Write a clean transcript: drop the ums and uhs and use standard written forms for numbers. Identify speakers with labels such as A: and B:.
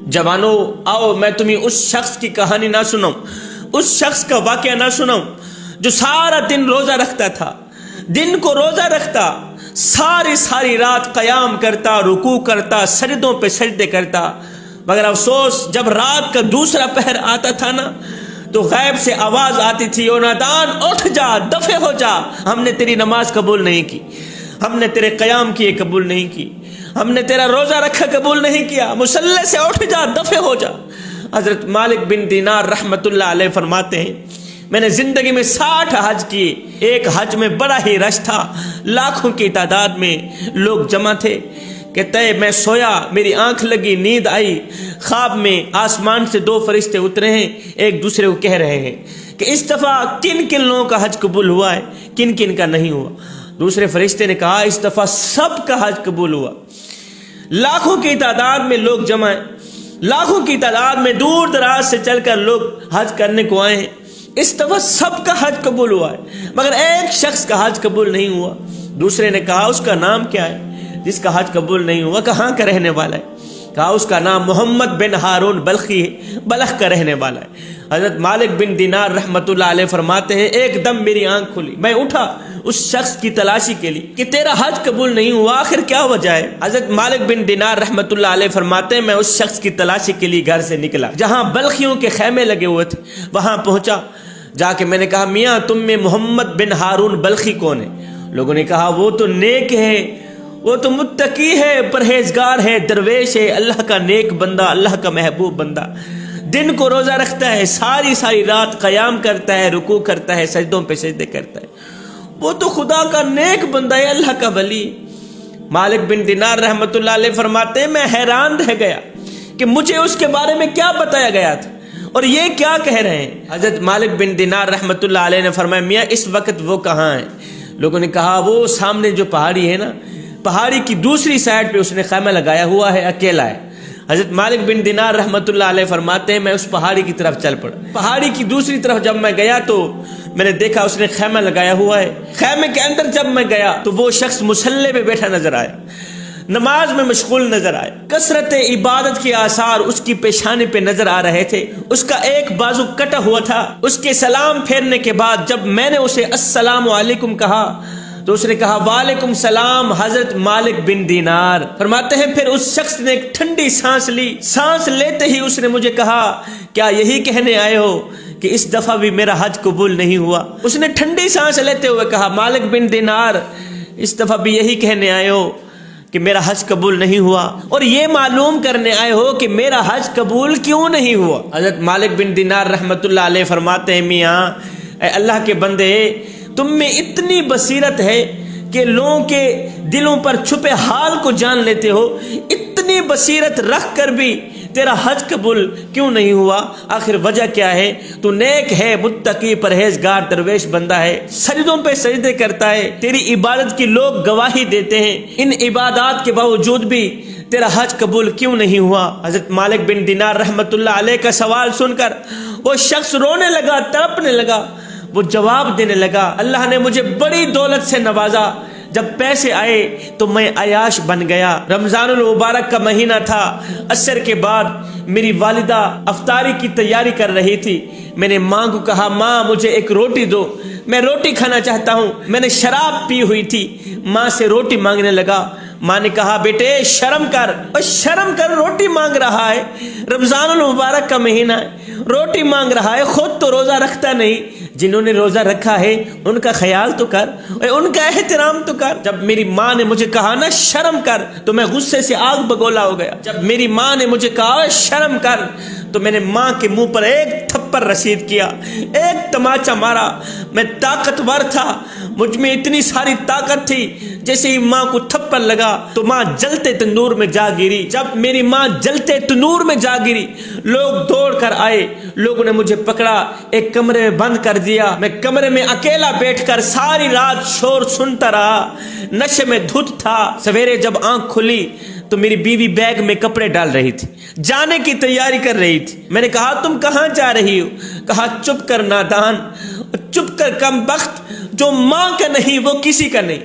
A: जवानों आओ मैं तुम्हें उस शख्स की कहानी ना सुनाऊं, उस शख्स का वाकया ना सुनाऊं जो सारा दिन रोजा रखता था, दिन को रोजा रखता, सारी सारी रात कयाम करता, रुकू करता, सजदों पे सजदे करता, मगर अफसोस जब रात का दूसरा पहर आता था ना तो गैब से आवाज आती थी, ओ नादान उठ जा, दफे हो जा, हमने तेरी नमाज कबूल नहीं की, हमने तेरे कयाम किए कबूल नहीं की, हमने तेरा रोजा रखा कबूल नहीं किया, मुसल्ले से उठ जा, दफे हो जा। हजरत मालिक बिन दीनार रहमतुल्लाह अलैह फरमाते हैं, मैंने जिंदगी में 60 हज किए, एक हज में बड़ा ही रश था, लाखों की तादाद में लोग जमा थे। कहते हैं मैं सोया, मेरी आंख लगी, नींद आई, ख्वाब में आसमान से 2 फरिश्ते उतरे हैं, एक दूसरे को कह रहे हैं कि इस दफा किन किन लोगों का हज कबूल हुआ है, किन किन का नहीं हुआ। दूसरे फरिश्ते ने कहा इस दफा सब का हज कबूल हुआ। लाखों की तादाद में लोग जमा है, लाखों की तादाद में दूर दराज से चलकर लोग हज करने को आए हैं, इस दफा सबका हज कबूल हुआ है, मगर एक शख्स का हज कबूल नहीं हुआ। दूसरे ने कहा उसका नाम क्या है जिसका हज कबूल नहीं हुआ, कहाँ का रहने वाला है? कहा उसका नाम मोहम्मद बिन हारून बल्खी है, बलख का रहने वाला है। हजरत मालिक बिन दीनार रहमतुल्लाह अलैह फरमाते हैं एकदम मेरी आंख खुली, मैं उठा उस शख्स की तलाशी के लिए कि तेरा हज कबूल नहीं हुआ, आखिर क्या वजह है? हजरत मालिक बिन दीनार रहमतुल्लाह अलैह फरमाते हैं मैं उस शख्स की तलाशी के लिए घर से निकला जहां बल्खियों के खैमे लगे हुए थे, वहां पहुंचा। जाके मैंने कहा मियाँ तुम में मोहम्मद बिन हारून बल्खी कौन है? लोगों ने कहा वो तो नेक है, वो तो मुत्तकी है, परहेजगार है, दरवेश है, अल्लाह का नेक बंदा, अल्लाह का महबूब बंदा, दिन को रोजा रखता है, सारी सारी रात कयाम करता है, रुकू करता है, सजदों पे सजदे करता है, वो तो खुदा का नेक बंदा है, अल्लाह का वली। मालिक बिन दीनार रहमतुल्लाह अलैह फरमाते हैं मैं हैरान रह गया कि मुझे उसके बारे में क्या बताया गया था और ये क्या कह रहे हैं। हजरत मालिक बिन दीनार रहमतुल्लाह अलैह ने फरमाया मियाँ इस वक्त वो कहाँ है? लोगों ने कहा वो सामने जो पहाड़ी है ना, पहाड़ी की दूसरी साइड पे उसने खैमा लगाया हुआ है, अकेला है। हजरत मालिक बिन दीनार रहमतुल्लाह अलैह फरमाते हैं मैं उस पहाड़ी की तरफ चल पड़ा। पहाड़ी की दूसरी तरफ जब मैं गया तो मैंने देखा उसने खैमा लगाया हुआ है। खैमे के अंदर जब मैं गया तो वो शख्स मुसल्ले पे बैठा नजर आया, नमाज में मशगूल नजर आया, कसरत इबादत के आसार उसकी पेशानी पे नजर आ रहे थे, उसका एक बाजू कटा हुआ था। उसके सलाम फेरने के बाद जब मैंने उसे अस्सलाम वालेकुम कहा तो उसने कहा वालेकुम सलाम हजरत मालिक बिन दीनार। फरमाते हैं फिर उस शख्स ने एक ठंडी सांस ली, सांस लेते ही उसने मुझे कहा क्या यही कहने आए हो कि इस दफा भी मेरा हज कबूल नहीं हुआ? उसने ठंडी सांस लेते हुए कहा मालिक बिन दीनार इस दफा भी यही कहने आए हो कि मेरा हज कबूल नहीं हुआ और ये मालूम करने आए हो कि मेरा हज कबूल क्यों नहीं हुआ? हजरत मालिक बिन दीनार रहमतुल्लाह अलैह फरमाते हैं मियाँ अल्लाह के बंदे तुम में इतनी बसीरत है कि लोगों के दिलों पर छुपे हाल को जान लेते हो, इतनी बसीरत रख कर भी तेरा हज कबूल क्यों नहीं हुआ? आखिर वजह क्या है? तू नेक है, मुत्तकी, परहेजगार, दरवेश बंदा है, सजदों पे सजदे करता है, तेरी इबादत की लोग गवाही देते हैं, इन इबादत के बावजूद भी तेरा हज कबूल क्यों नहीं हुआ? हजरत मालिक बिन दीनार रहमतुल्लाह अलैह का सवाल सुनकर वो शख्स रोने लगा, तड़पने लगा, वो जवाब देने लगा अल्लाह ने मुझे बड़ी दौलत से नवाजा, जब पैसे आए तो मैं अयाश बन गया। रमजानुल मुबारक का महीना था, असर के बाद मेरी वालिदा अफ्तारी की तैयारी कर रही थी, मैंने माँ को कहा माँ मुझे एक रोटी दो, मैं रोटी खाना चाहता हूँ। मैंने शराब पी हुई थी, माँ से रोटी मांगने लगा। माँ ने कहा बेटे शर्म कर, और शर्म कर, रोटी मांग रहा है, रमजानुल मुबारक का महीना है, रोटी मांग रहा है, खुद तो रोजा रखता नहीं, जिन्होंने रोजा रखा है उनका ख्याल तो कर, उनका एहतराम तो कर। जब मेरी माँ ने मुझे कहा ना शर्म कर तो मैं गुस्से से आग बगोला हो गया। जब मेरी माँ ने मुझे कहा शर्म कर तो मैंने माँ के मुंह पर एक थप्पड़ रसीद किया, एक तमाचा मारा। मैं ताकतवर था, मुझ में इतनी सारी ताकत थी, जैसे ही माँ को थप्पड़ लगा तो माँ जलते तंदूर में जा गिरी। जब मेरी माँ जलते तंदूर में जा गिरी लोग दौड़ कर आए, लोगों ने मुझे पकड़ा, एक कमरे में बंद कर दिया। मैं कमरे में अकेला बैठकर सारी रात शोर सुनता रहा, नशे में धुत था। सवेरे जब आंख खुली तो मेरी बीवी बैग में कपड़े डाल रही थी, जाने की तैयारी कर रही थी। मैंने कहा तुम कहाँ जा रही हो? कहा चुप कर नादान, चुप कर कमबख्त, जो माँ का नहीं वो किसी का नहीं।